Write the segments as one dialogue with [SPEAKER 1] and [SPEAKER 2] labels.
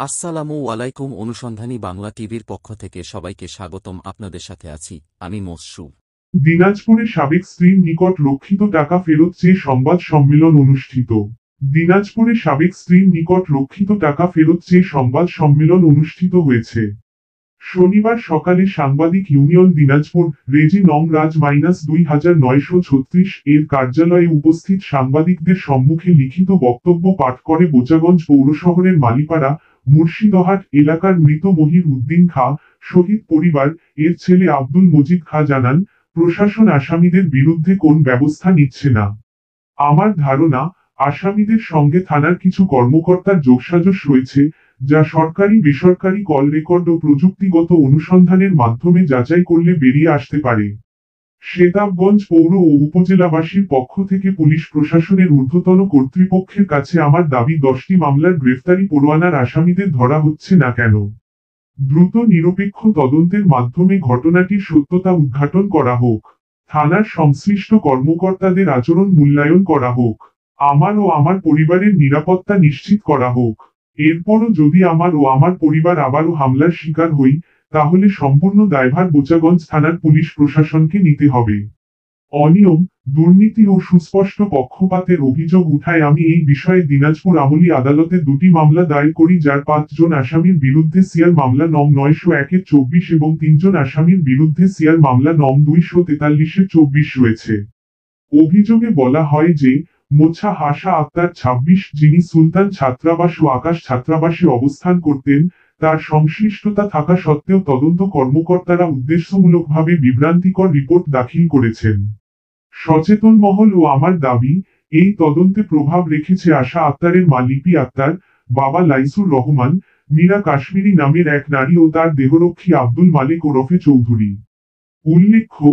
[SPEAKER 1] আসসালামু আলাইকুম। অনুসন্ধানী বাংলা টিভির পক্ষ থেকে সবাইকে স্বাগতম। আপনাদের সাথে আছি আমি মোসরুফ।
[SPEAKER 2] দিনাজপুরে সাবেক স্ত্রীর নিকট রক্ষিত টাকা ফেরত চেয়ে সংবাদ সম্মেলন অনুষ্ঠিত। দিনাজপুরে সাবেক স্ত্রীর নিকট রক্ষিত টাকা ফেরত চেয়ে সংবাদ সম্মেলন অনুষ্ঠিত হয়েছে। শনিবার সকালে সাংবাদিক ইউনিয়ন দিনাজপুর রেজি নং রাজ -2936 এর কার্যালয়ে উপস্থিত সাংবাদিকদের সম্মুখে লিখিত বক্তব্য পাঠ করে বোচাগঞ্জ পৌরশহরের মালিপাড়া মুর্শিদহাট এলাকার মৃত মহির উদ্দিন খাঁ শহীদ পরিবার এর ছেলে আব্দুল মজিদ খাঁ জানান, প্রশাসন আসামিদের বিরুদ্ধে কোন ব্যবস্থা নিচ্ছে না। আমার ধারণা, আসামিদের সঙ্গে থানার কিছু কর্মকর্তার যোগসাজশ রয়েছে, যা সরকারি বেসরকারি কল রেকর্ড ও প্রযুক্তিগত অনুসন্ধানের মাধ্যমে যাচাই করলে বেরিয়ে আসতে পারে। সেতাবগঞ্জ পৌর ও উপজেলাবাসীর পক্ষ থেকে পুলিশ প্রশাসনের ঊর্ধ্বতন কর্তৃপক্ষের কাছে আমার দাবি, 10টি মামলার গ্রেফতারি পরোয়ানার আসামিদের ধরা হচ্ছে না কেন? দ্রুত নিরপেক্ষ তদন্তের মাধ্যমে ঘটনাটির সত্যতা উদ্ঘাটন করা হোক। থানার সংশ্লিষ্ট কর্মকর্তাদের আচরণ মূল্যায়ন করা হোক। আমার ও আমার পরিবারের নিরাপত্তা নিশ্চিত করা হোক। এরপরও যদি আমার ও আমার পরিবার আবারও হামলার শিকার হই, তাহলে সম্পূর্ণ দায়ভার বোচাগঞ্জ থানার পুলিশ প্রশাসনকে নিতে হবে। অনিয়ম, দুর্নীতি ও সুস্পষ্ট পক্ষপাতের অভিযোগ উঠায় আমি এই বিষয়ে দিনাজপুর আমলি আদালতে 2টি মামলা দায়ের করি, যার 5 জন আসামির বিরুদ্ধে সিআর মামলা নং 901-24 এবং 3 জন আসামির বিরুদ্ধে সিআর মামলা নং 243-24 রয়েছে। অভিযোগে বলা হয় যে, মোছা হাসা আক্তার 26, যিনি সুলতান ছাত্রাবাস ও আকাশ ছাত্রাবাসে অবস্থান করতেন, তার সংশ্লিষ্টতা থাকা সত্ত্বেও তদন্ত কর্মকর্তারা উদ্দেশ্যমূলকভাবে বিভ্রান্তিকর রিপোর্ট দাখিল করেছেন। সচেতন মহল ও আমার দাবি, এই তদন্তে প্রভাব রেখেছে আশা আক্তারের মা লিপি আক্তার, বাবা লাইসুর রহমান, মীরা কাশ্মীরি নামের এক নারী ও তার দেহরক্ষী আব্দুল মালেক ওরফে চৌধুরী। উল্লেখ্য,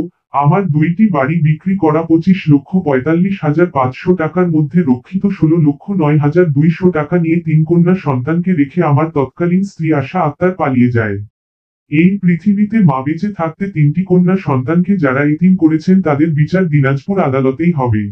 [SPEAKER 2] আমার 2টি বাড়ি বিক্রি করা 25,45,500 টাকার মধ্যে রক্ষিত 16,09,200 টাকা নিয়ে 3 কন্যা সন্তানকে রেখে আমার তৎকালীন স্ত্রী আশা আক্তার পালিয়ে যায়। এই পৃথিবীতে মা বেঁচে থাকতে 3টি কন্যা সন্তানকে যারা এতিম করেছেন তাদের বিচার দিনাজপুর আদালতেই হবে।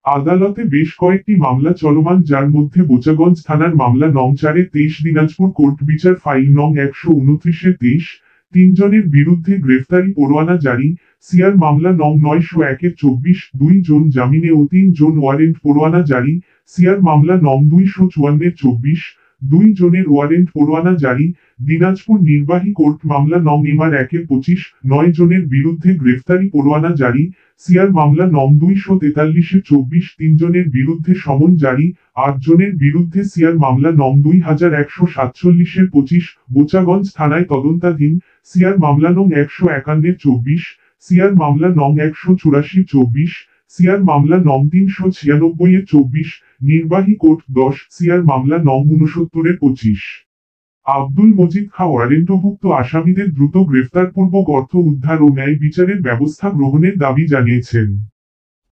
[SPEAKER 2] আদালতে বেশ কয়েকটি মামলা চলমান, যার মধ্যে বোচাগঞ্জ থানার মামলা নং 4-23, দিনাজপুর কোর্ট বিচার ফাইল নং 129-23, 3 জনের বিরুদ্ধে গ্রেফতারি পরোয়ানা জারি, সিআর মামলা নং 901-24, 2 জন জামিনে ও 3 জন ওয়ারেন্ট পরোয়ানা জারি, সিআর মামলা নং 254-24, 2 জনের ওয়ারেন্ট পরোয়ানা জারি, দিনাজপুর নির্বাহী কোর্ট মামলা নং এমআর 1-25, 9 জনের বিরুদ্ধে গ্রেফতারি পরোয়ানা জারি, সিআর মামলা নং 243-24, 3 জনের বিরুদ্ধে সমন জারি, 8 জনের বিরুদ্ধে সিআর মামলা নং 2147-25, বোচাগঞ্জ থানায় তদন্তাধীন, সিআর মামলা নং 151-24, সিআর মামলা নং 184-24, সিআর মামলা নং 396-24, নির্বাহী কোর্ট 10, সিআর মামলা নং 69-25। আব্দুল মজিদ খাঁ ওয়ারেন্টভুক্ত আসামিদের দ্রুত গ্রেফতারপূর্বক অর্থ উদ্ধার ও ন্যায় বিচারের ব্যবস্থা গ্রহণের দাবি জানিয়েছেন।